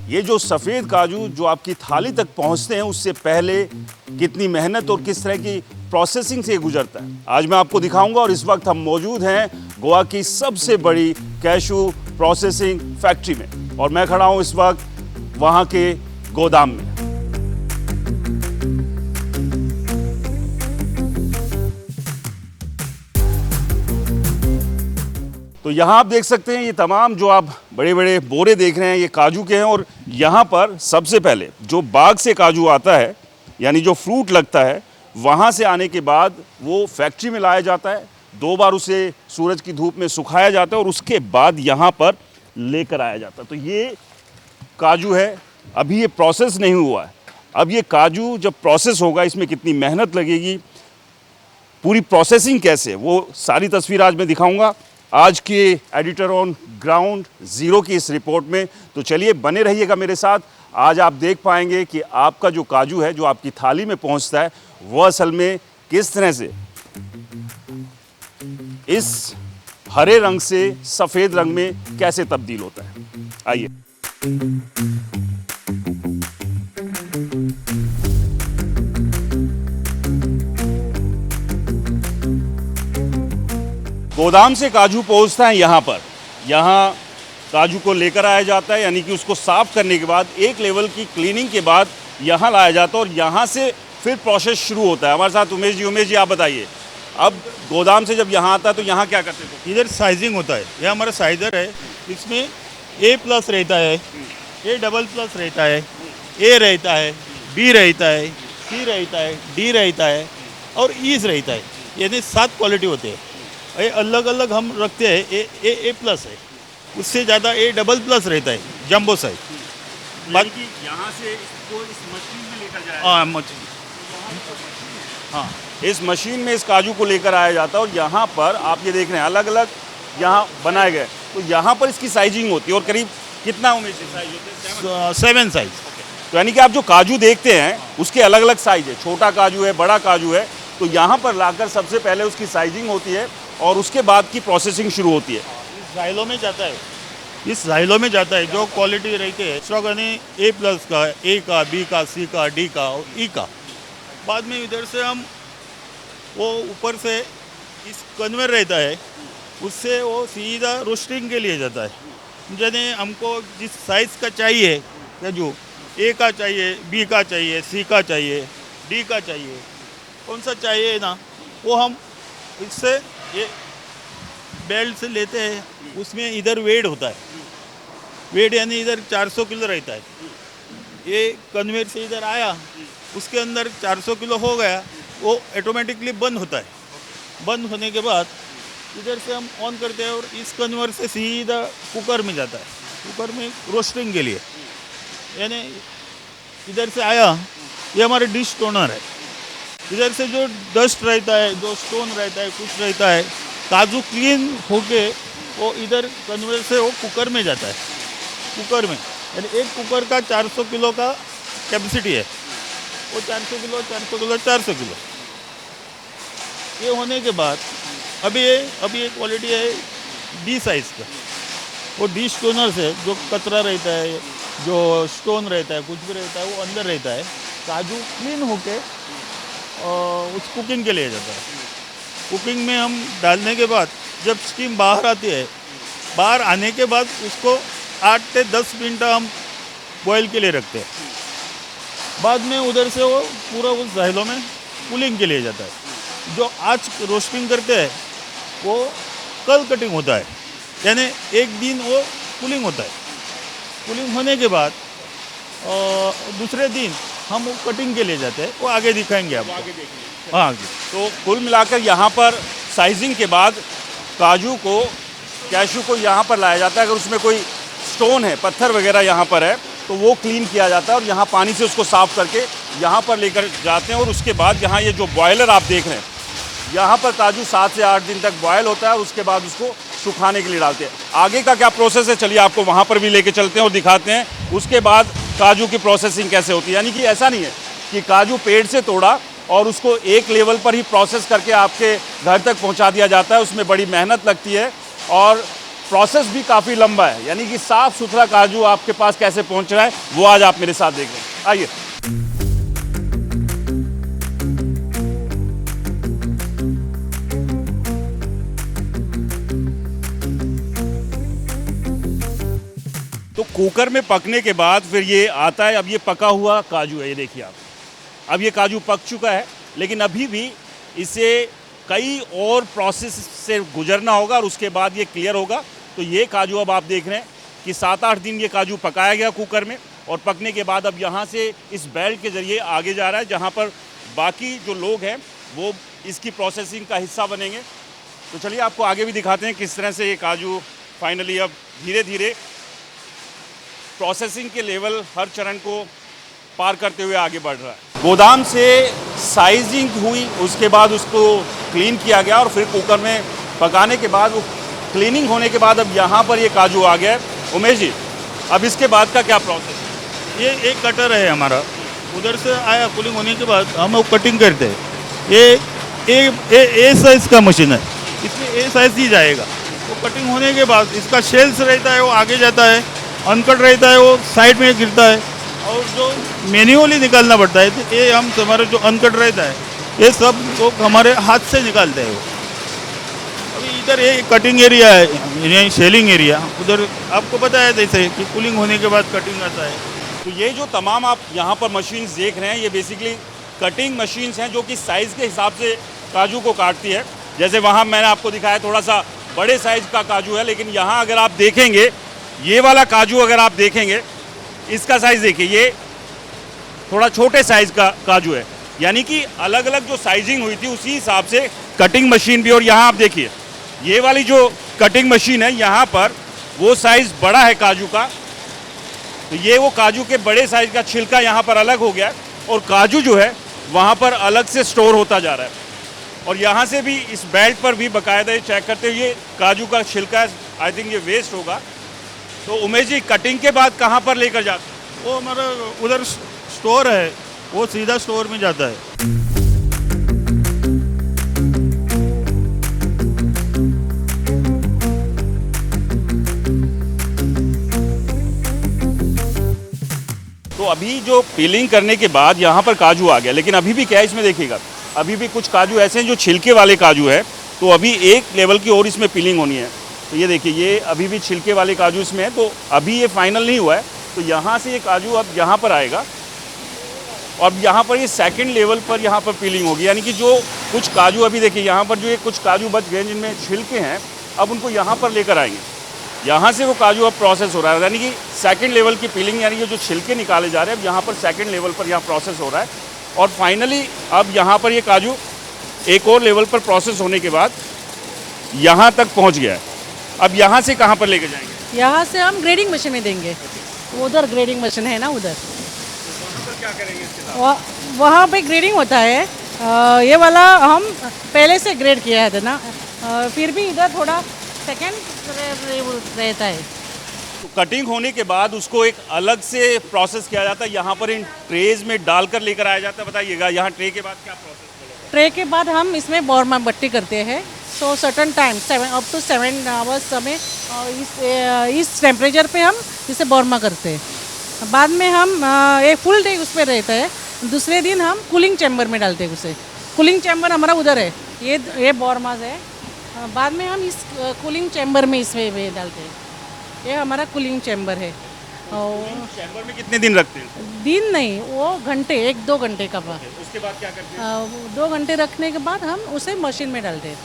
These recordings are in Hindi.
ये जो सफ़ेद काजू जो आपकी थाली तक पहुंचते हैं उससे पहले कितनी मेहनत और किस तरह की प्रोसेसिंग से गुजरता है, आज मैं आपको दिखाऊंगा। और इस वक्त हम मौजूद हैं गोवा की सबसे बड़ी कैशू प्रोसेसिंग फैक्ट्री में और मैं खड़ा हूं इस वक्त वहां के गोदाम में। तो यहाँ आप देख सकते हैं ये तमाम जो आप बड़े बड़े बोरे देख रहे हैं ये काजू के हैं। और यहाँ पर सबसे पहले जो बाग से काजू आता है यानी जो फ्रूट लगता है वहाँ से आने के बाद वो फैक्ट्री में लाया जाता है, 2 बार उसे सूरज की धूप में सुखाया जाता है और उसके बाद यहाँ पर लेकर आया जाता है। तो ये काजू है, अभी ये प्रोसेस नहीं हुआ है। अब ये काजू जब प्रोसेस होगा इसमें कितनी मेहनत लगेगी, पूरी प्रोसेसिंग कैसे, वो सारी तस्वीर आज मैं दिखाऊंगा आज के एडिटर ऑन ग्राउंड ज़ीरो की इस रिपोर्ट में। तो चलिए बने रहिएगा मेरे साथ। आज आप देख पाएंगे कि आपका जो काजू है जो आपकी थाली में पहुंचता है वह असल में किस तरह से इस हरे रंग से सफ़ेद रंग में कैसे तब्दील होता है। आइए। गोदाम से काजू पहुंचता है यहाँ पर, यहाँ काजू को लेकर आया जाता है यानी कि उसको साफ करने के बाद एक लेवल की क्लीनिंग के बाद यहाँ लाया जाता है और यहाँ से फिर प्रोसेस शुरू होता है। हमारे साथ उमेश जी आप बताइए, अब गोदाम से जब यहाँ आता है तो यहाँ क्या करते हैं? इधर साइजिंग होता है, यह हमारा साइजर है, इसमें A+ रहता है, A++ रहता है, A रहता है, B रहता है, C रहता है, D रहता है और E रहता है, यानी 7 क्वालिटी होते हैं। ये अलग अलग हम रखते हैं। A+ है, उससे ज़्यादा A++ रहता है, जंबो साइज। बाकी यहाँ से इसको इस मशीन में लेकर जाया हाँ हाँ, इस मशीन में इस काजू को लेकर आया जाता है और यहाँ पर आप ये देख रहे हैं अलग अलग यहाँ बनाए गए। तो यहाँ पर इसकी साइजिंग होती है और करीब कितना उमेश साइज होते हैं? 7 साइज। तो यानी कि आप जो काजू देखते हैं उसके अलग अलग साइज है, छोटा काजू है, बड़ा काजू है। तो यहाँ पर लाकर सबसे पहले उसकी साइजिंग होती है और उसके बाद की प्रोसेसिंग शुरू होती है। इस जाइलों में जाता है, इस जाइलों में जाता है जो क्वालिटी रहती है A+ का, A का, B का, C का, D का और E का। बाद में इधर से हम वो ऊपर से इस कन्वेयर रहता है, उससे वो सीधा रोस्टिंग के लिए जाता है। यानी हमको जिस साइज़ का चाहिए या जो A का चाहिए, B का चाहिए, C का चाहिए, D का चाहिए, कौन सा चाहिए ना, वो हम इससे ये बेल्ट से लेते हैं। उसमें इधर वेट होता है, वेट यानी इधर 400 किलो रहता है। ये कन्वेयर से इधर आया, उसके अंदर 400 किलो हो गया, वो ऑटोमेटिकली बंद होता है। बंद होने के बाद इधर से हम ऑन करते हैं और इस कन्वेयर से सीधा कुकर में जाता है, कुकर में रोस्टिंग के लिए। यानी इधर से आया, ये हमारे डिश टोनर है। इधर से जो डस्ट रहता है, जो स्टोन रहता है, कुछ रहता है, काजू क्लीन होके वो इधर कन्वेयर से वो कुकर में जाता है। कुकर में यानी एक कुकर का 400 किलो का कैपेसिटी है, वो 400 किलो 400 किलो 400 किलो। ये होने के बाद अभी ये क्वालिटी है D साइज़ का। वो डिश टोनर से जो कचरा रहता है, जो स्टोन रहता है, कुछ भी रहता है, वो अंदर रहता है। काजू क्लीन होके उस कुकिंग के लिए जाता है। कुकिंग में हम डालने के बाद जब स्टीम बाहर आती है, बाहर आने के बाद उसको 8 से 10 मिनट हम बॉयल के लिए रखते हैं। बाद में उधर से वो पूरा उस जाइलों में कूलिंग के लिए जाता है। जो आज रोस्टिंग करते हैं वो कल कटिंग होता है, यानी एक दिन वो कूलिंग होता है। कूलिंग होने के बाद दूसरे दिन हम वो कटिंग के लिए जाते हैं, वो आगे दिखाएंगे आपको। आगे देखेंगे। हाँ, तो कुल मिलाकर यहाँ पर साइजिंग के बाद काजू को, कैशू को यहाँ पर लाया जाता है। अगर उसमें कोई स्टोन है, पत्थर वगैरह यहाँ पर है तो वो क्लीन किया जाता है और यहाँ पानी से उसको साफ़ करके यहाँ पर लेकर जाते हैं। और उसके बाद यहाँ ये जो बॉयलर आप देख रहे हैं, यहाँ पर काजू 7 से 8 दिन तक बॉयल होता है और उसके बाद उसको सुखाने के लिए डालते हैं। आगे का क्या प्रोसेस है, चलिए आपको वहाँ पर भी लेके चलते हैं और दिखाते हैं उसके बाद काजू की प्रोसेसिंग कैसे होती है। यानी कि ऐसा नहीं है कि काजू पेड़ से तोड़ा और उसको एक लेवल पर ही प्रोसेस करके आपके घर तक पहुंचा दिया जाता है। उसमें बड़ी मेहनत लगती है और प्रोसेस भी काफ़ी लंबा है, यानी कि साफ़ सुथरा काजू आपके पास कैसे पहुंच रहा है वो आज आप मेरे साथ देख रहे हैं। आइए। तो कुकर में पकने के बाद फिर ये आता है, अब ये पका हुआ काजू है, ये देखिए आप। अब ये काजू पक चुका है, लेकिन अभी भी इसे कई और प्रोसेस से गुजरना होगा और उसके बाद ये क्लियर होगा। तो ये काजू अब आप देख रहे हैं कि 7-8 दिन ये काजू पकाया गया कुकर में, और पकने के बाद अब यहाँ से इस बेल्ट के ज़रिए आगे जा रहा है, जहाँ पर बाकी जो लोग हैं वो इसकी प्रोसेसिंग का हिस्सा बनेंगे। तो चलिए आपको आगे भी दिखाते हैं किस तरह से ये काजू फाइनली अब धीरे धीरे प्रोसेसिंग के लेवल हर चरण को पार करते हुए आगे बढ़ रहा है। गोदाम से साइजिंग हुई, उसके बाद उसको क्लीन किया गया और फिर कुकर में पकाने के बाद वो क्लीनिंग होने के बाद अब यहाँ पर ये काजू आ गया है। उमेश जी, अब इसके बाद का क्या प्रोसेस है? ये एक कटर है हमारा, उधर से आया कूलिंग होने के बाद हम वो कटिंग करते हैं। ये साइज़ का मशीन है, इसमें ए साइज़ ही जाएगा। वो कटिंग होने के बाद इसका शेल्स रहता है वो आगे जाता है, अनकट रहता है वो साइड में गिरता है, और जो मैन्युअली निकालना पड़ता है तो ये हम हमारे जो अनकट रहता है ये सब लोग हमारे हाथ से निकालते हैं। वो अभी इधर ये कटिंग एरिया है, यानी शेलिंग एरिया, उधर आपको पता है जैसे कि कूलिंग होने के बाद कटिंग आता है। तो ये जो तमाम आप यहाँ पर मशीन्स देख रहे हैं ये बेसिकली कटिंग मशीन्स हैं जो कि साइज़ के हिसाब से काजू को काटती है। जैसे वहाँ मैंने आपको दिखाया थोड़ा सा बड़े साइज़ का काजू है, लेकिन यहाँ अगर आप देखेंगे ये वाला काजू अगर आप देखेंगे इसका साइज़ देखिए, ये थोड़ा छोटे साइज़ का काजू है, यानी कि अलग अलग जो साइजिंग हुई थी उसी हिसाब से कटिंग मशीन भी। और यहाँ आप देखिए ये वाली जो कटिंग मशीन है यहाँ पर वो साइज़ बड़ा है काजू का, तो ये वो काजू के बड़े साइज़ का छिलका यहाँ पर अलग हो गया और काजू जो है वहाँ पर अलग से स्टोर होता जा रहा है। और यहाँ से भी इस बेल्ट पर भी बाकायदा ये चेक करते हुए काजू का छिलका, आई थिंक ये वेस्ट होगा। तो उमेश जी, कटिंग के बाद कहाँ पर लेकर जाते हैं? वो हमारा उधर स्टोर है, वो सीधा स्टोर में जाता है। तो अभी जो पीलिंग करने के बाद यहाँ पर काजू आ गया, लेकिन अभी भी क्या है इसमें देखिएगा, अभी भी कुछ काजू ऐसे हैं जो छिलके वाले काजू है, तो अभी एक लेवल की और इसमें पीलिंग होनी है। तो ये देखिए ये अभी भी छिलके वाले काजू इसमें है, तो अभी ये फाइनल नहीं हुआ है। तो यहाँ से ये काजू अब यहाँ पर आएगा और यहाँ पर ये सेकंड लेवल पर यहाँ पर पीलिंग होगी, यानी कि जो कुछ काजू अभी देखिए यहाँ पर जो ये कुछ काजू बच गए जिनमें छिलके हैं, अब उनको यहाँ पर लेकर आएंगे। यहाँ से वो काजू अब प्रोसेस हो रहा है, यानी कि सेकंड लेवल की पीलिंग, यानी कि जो छिलके निकाले जा रहे हैं अब यहाँ पर सेकंड लेवल पर यहाँ प्रोसेस हो रहा है। और फाइनली अब यहाँ पर ये काजू एक और लेवल पर प्रोसेस होने के बाद यहाँ तक पहुँच गया है। अब यहाँ से कहाँ पर लेकर जाएंगे? यहाँ से हम ग्रेडिंग मशीन में देंगे, उधर ग्रेडिंग मशीन है ना उधर, क्या करेंगे इसके साथ? वहाँ पे ग्रेडिंग होता है। ये वाला हम पहले से ग्रेड किया है ना, फिर भी इधर थोड़ा सेकेंड रहता है। तो कटिंग होने के बाद उसको एक अलग से प्रोसेस किया जाता है, यहाँ पर इन ट्रेज में डालकर लेकर आया जाता है। बताइएगा यहाँ ट्रे के बाद क्या प्रोसेस? ट्रे के बाद हम इसमें बोरमा बट्टी करते हैं। So certain time up to 7 hours हमें इस टेम्परेचर पे हम इसे बोरमा करते हैं। बाद में हम एक फुल डे उस पर रहता है, दूसरे दिन हम कूलिंग चैम्बर में डालते हैं उसे। कूलिंग चैम्बर हमारा उधर है, ये बोरमास है। बाद में हम इस कूलिंग चैम्बर में इसमें डालते हैं, ये हमारा कूलिंग चैम्बर है। और चैम्बर में कितने दिन रखते हैं? दिन नहीं, वो घंटे, 1-2 घंटे का बाद। उसके बाद क्या करते हैं? 2 घंटे रखने के बाद हम उसे मशीन में डालते हैं,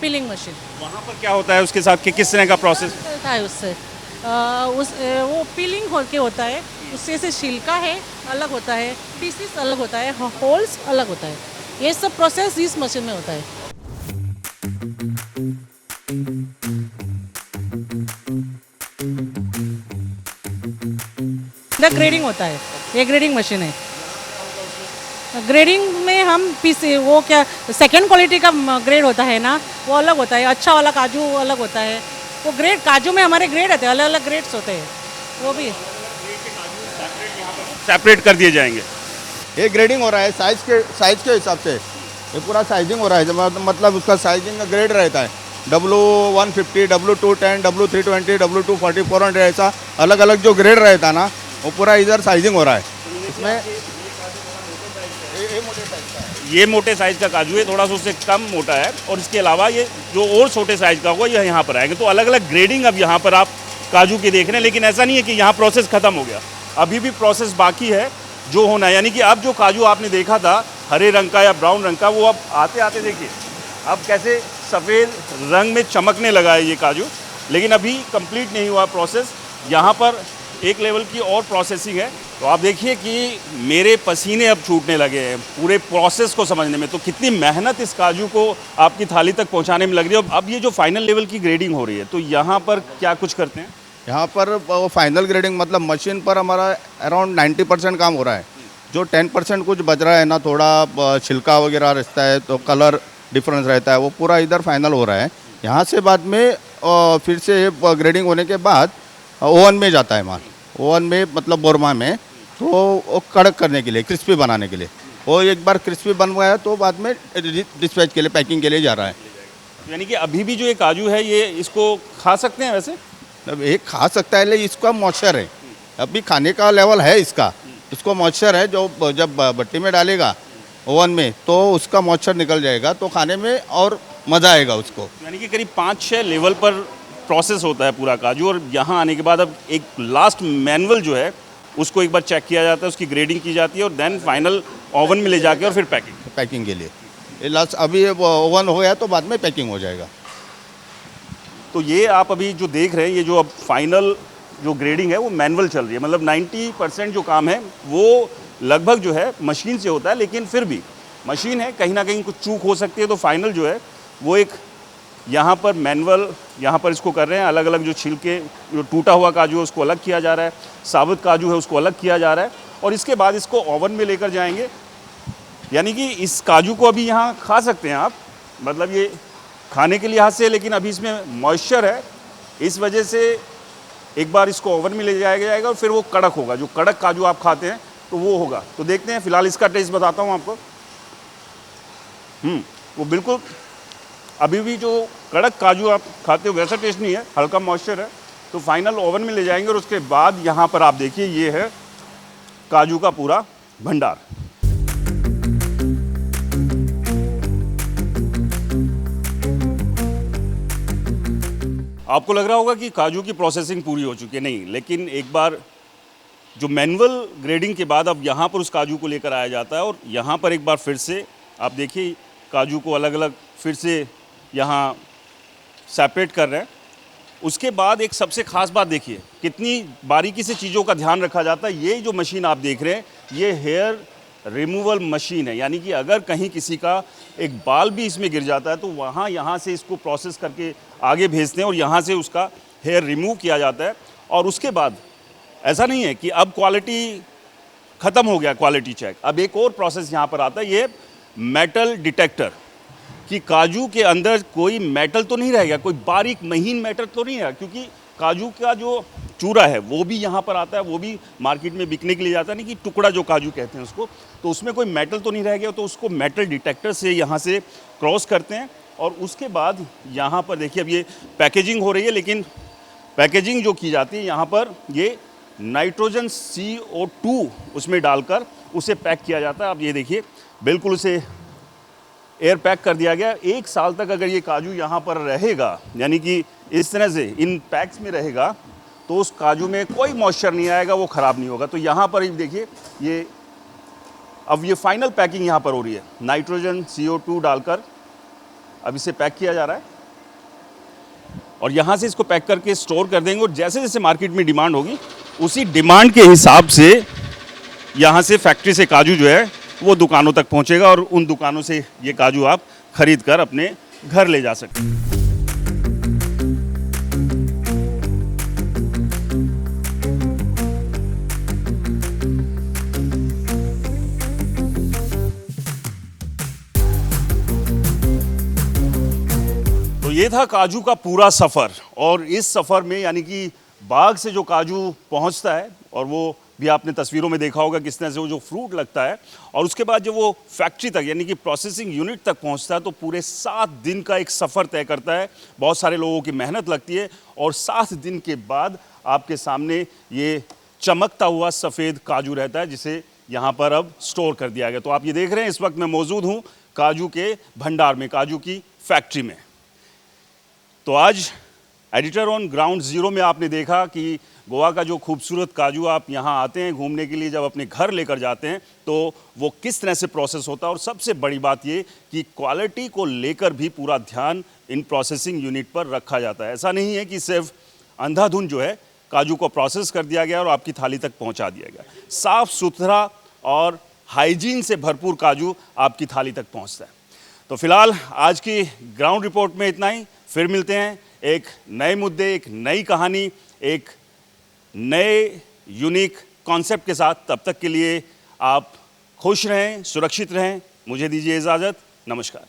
पिलिंग मशीन। वहाँ पर क्या होता है उसके साथ कि किस तरह का प्रोसेस? चलता है उससे वो पीलिंग होके होता है, उससे से छिलका है अलग होता है, पीसेस अलग होता है, होल्स अलग होता है। ये सब प्रोसेस इस मशीन में होता है। ग्रेडिंग होता है, ये ग्रेडिंग मशीन है। ग्रेडिंग में हम पीस वो क्या सेकेंड क्वालिटी का ग्रेड होता है ना, वो अलग होता है। अच्छा वाला काजू अलग होता है, वो ग्रेड काजू में हमारे ग्रेड होते हैं, अलग अलग ग्रेड्स होते हैं, वो भी सेपरेट कर दिए जाएंगे। ये ग्रेडिंग हो रहा है साइज़ के हिसाब से, ये पूरा साइजिंग हो रहा है, मतलब उसका साइजिंग का ग्रेड रहता है। W150, W210, W320, W240, 400 ऐसा अलग अलग जो ग्रेड रहता ना वो पूरा इधर साइजिंग हो रहा है इसमें। ये मोटे साइज़ का काजू है, थोड़ा सा उससे कम मोटा है, और इसके अलावा ये जो और छोटे साइज़ का होगा ये यहाँ पर आएंगे। तो अलग अलग ग्रेडिंग अब यहाँ पर आप काजू की देख रहे हैं, लेकिन ऐसा नहीं है कि यहाँ प्रोसेस ख़त्म हो गया, अभी भी प्रोसेस बाकी है जो होना है। यानी कि अब जो काजू आपने देखा था हरे रंग का या ब्राउन रंग का, वो अब आते आते देखिए अब कैसे सफ़ेद रंग में चमकने लगा है ये काजू, लेकिन अभी कंप्लीट नहीं हुआ प्रोसेस। यहाँ पर एक लेवल की और प्रोसेसिंग है। तो आप देखिए कि मेरे पसीने अब छूटने लगे हैं पूरे प्रोसेस को समझने में। तो कितनी मेहनत इस काजू को आपकी थाली तक पहुंचाने में लग रही है। अब ये जो फाइनल लेवल की ग्रेडिंग हो रही है, तो यहाँ पर क्या कुछ करते हैं? यहाँ पर फाइनल ग्रेडिंग मतलब मशीन पर हमारा अराउंड 90% काम हो रहा है। जो 10% कुछ बच रहा है ना, थोड़ा छिलका वगैरह रहता है तो कलर डिफरेंस रहता है, वो पूरा इधर फाइनल हो रहा है। यहाँ से बाद में फिर से ग्रेडिंग होने के बाद ओवन में जाता है माल, ओवन में मतलब बोरमा में, तो वो कड़क करने के लिए, क्रिस्पी बनाने के लिए। वो एक बार क्रिस्पी बन गया तो बाद में डिस्पैच के लिए, पैकिंग के लिए जा रहा है। यानी कि अभी भी जो ये काजू है ये इसको खा सकते हैं वैसे? अब एक खा सकता है, लेकिन इसका मॉइस्चर है, अभी खाने का लेवल है इसका, इसको मॉइस्चर है। जो जब भट्टी में डालेगा ओवन में तो उसका मॉइस्चर निकल जाएगा, तो खाने में और मज़ा आएगा उसको। यानी कि करीब 5-6 लेवल पर प्रोसेस होता है पूरा काजू, और यहाँ आने के बाद अब एक लास्ट मैनुअल जो है उसको एक बार चेक किया जाता है, उसकी ग्रेडिंग की जाती है, और देन फाइनल ओवन में ले जाके और फिर पैकिंग के लिए ये लास्ट अभी ओवन हो गया तो बाद में पैकिंग हो जाएगा। तो ये आप अभी जो देख रहे हैं, ये जो अब फाइनल जो ग्रेडिंग है वो मैनुअल चल रही है। मतलब 90% जो काम है वो लगभग जो है मशीन से होता है, लेकिन फिर भी मशीन है, कहीं ना कहीं कुछ चूक हो सकती है। तो फाइनल जो है वो एक यहाँ पर मैनुअल यहाँ पर इसको कर रहे हैं। अलग अलग जो छिलके, जो टूटा हुआ काजू है उसको अलग किया जा रहा है, साबुत काजू है उसको अलग किया जा रहा है, और इसके बाद इसको ओवन में लेकर जाएंगे। यानी कि इस काजू को अभी यहाँ खा सकते हैं आप, मतलब ये खाने के लिहाज से, लेकिन अभी इसमें मॉइस्चर है, इस वजह से एक बार इसको ओवन में ले जाया जाएगा और फिर वो कड़क होगा। जो कड़क काजू आप खाते हैं तो वो होगा। तो देखते हैं, फ़िलहाल इसका टेस्ट बताता हूँ आपको। वो बिल्कुल अभी भी जो कड़क काजू आप खाते हो वैसा टेस्ट नहीं है, हल्का मॉइस्चर है। तो फाइनल ओवन में ले जाएंगे और उसके बाद यहाँ पर आप देखिए ये है काजू का पूरा भंडार। आपको लग रहा होगा कि काजू की प्रोसेसिंग पूरी हो चुकी है, नहीं, लेकिन एक बार जो मैनुअल ग्रेडिंग के बाद अब यहाँ पर उस काजू को लेकर आया जाता है, और यहाँ पर एक बार फिर से आप देखिए काजू को अलग अलग फिर से यहाँ सेपरेट कर रहे हैं। उसके बाद एक सबसे ख़ास बात देखिए, कितनी बारीकी से चीज़ों का ध्यान रखा जाता है। ये जो मशीन आप देख रहे हैं ये हेयर रिमूवल मशीन है, यानी कि अगर कहीं किसी का एक बाल भी इसमें गिर जाता है तो वहाँ यहाँ से इसको प्रोसेस करके आगे भेजते हैं और यहाँ से उसका हेयर रिमूव किया जाता है। और उसके बाद ऐसा नहीं है कि अब क्वालिटी ख़त्म हो गया, क्वालिटी चेक, अब एक और प्रोसेस यहाँ पर आता है, ये मेटल डिटेक्टर, कि काजू के अंदर कोई मेटल तो नहीं रहेगा, कोई बारीक महीन मेटल तो नहीं है, क्योंकि काजू का जो चूरा है वो भी यहाँ पर आता है, वो भी मार्केट में बिकने के लिए जाता है, नहीं कि टुकड़ा जो काजू कहते हैं उसको, तो उसमें कोई मेटल तो नहीं रह गया, तो उसको मेटल डिटेक्टर से यहाँ से क्रॉस करते हैं। और उसके बाद यहाँ पर देखिए अब ये पैकेजिंग हो रही है, लेकिन पैकेजिंग जो की जाती है यहाँ पर ये नाइट्रोजन CO2 उसमें डालकर उसे पैक किया जाता है। अब ये देखिए बिल्कुल उसे एयर पैक कर दिया गया। 1 साल तक अगर ये काजू यहाँ पर रहेगा, यानी कि इस तरह से इन पैक्स में रहेगा, तो उस काजू में कोई मॉइस्चर नहीं आएगा, वो ख़राब नहीं होगा। तो यहाँ पर देखिए ये अब ये फाइनल पैकिंग यहाँ पर हो रही है, नाइट्रोजन CO2 डालकर अब इसे पैक किया जा रहा है और यहाँ से इसको पैक करके स्टोर कर देंगे। और जैसे जैसे मार्केट में डिमांड होगी उसी डिमांड के हिसाब से यहाँ से फैक्ट्री से काजू जो है वो दुकानों तक पहुँचेगा और उन दुकानों से ये काजू आप खरीद कर अपने घर ले जा सकते हैं। तो ये था काजू का पूरा सफ़र, और इस सफ़र में यानी कि बाग से जो काजू पहुंचता है और वो भी आपने तस्वीरों में देखा होगा किस तरह से वो जो फ्रूट लगता है और उसके बाद जब वो फैक्ट्री तक यानी कि प्रोसेसिंग यूनिट तक पहुंचता है तो पूरे 7 दिन का एक सफ़र तय करता है। बहुत सारे लोगों की मेहनत लगती है और 7 दिन के बाद आपके सामने ये चमकता हुआ सफ़ेद काजू रहता है जिसे यहाँ पर अब स्टोर कर दिया गया। तो आप ये देख रहे हैं इस वक्त मैं मौजूद हूँ काजू के भंडार में, काजू की फैक्ट्री में। तो आज एडिटर ऑन ग्राउंड ज़ीरो में आपने देखा कि गोवा का जो खूबसूरत काजू आप यहाँ आते हैं घूमने के लिए, जब अपने घर लेकर जाते हैं तो वो किस तरह से प्रोसेस होता है। और सबसे बड़ी बात ये कि क्वालिटी को लेकर भी पूरा ध्यान इन प्रोसेसिंग यूनिट पर रखा जाता है। ऐसा नहीं है कि सिर्फ अंधाधुंध जो है काजू को प्रोसेस कर दिया गया और आपकी थाली तक पहुँचा दिया गया। साफ़ सुथरा और हाइजीन से भरपूर काजू आपकी थाली तक पहुँचता है। तो फिलहाल आज की ग्राउंड रिपोर्ट में इतना ही। फिर मिलते हैं एक नए मुद्दे, एक नई कहानी, एक नए यूनिक कॉन्सेप्ट के साथ। तब तक के लिए आप खुश रहें, सुरक्षित रहें। मुझे दीजिए इजाज़त। नमस्कार।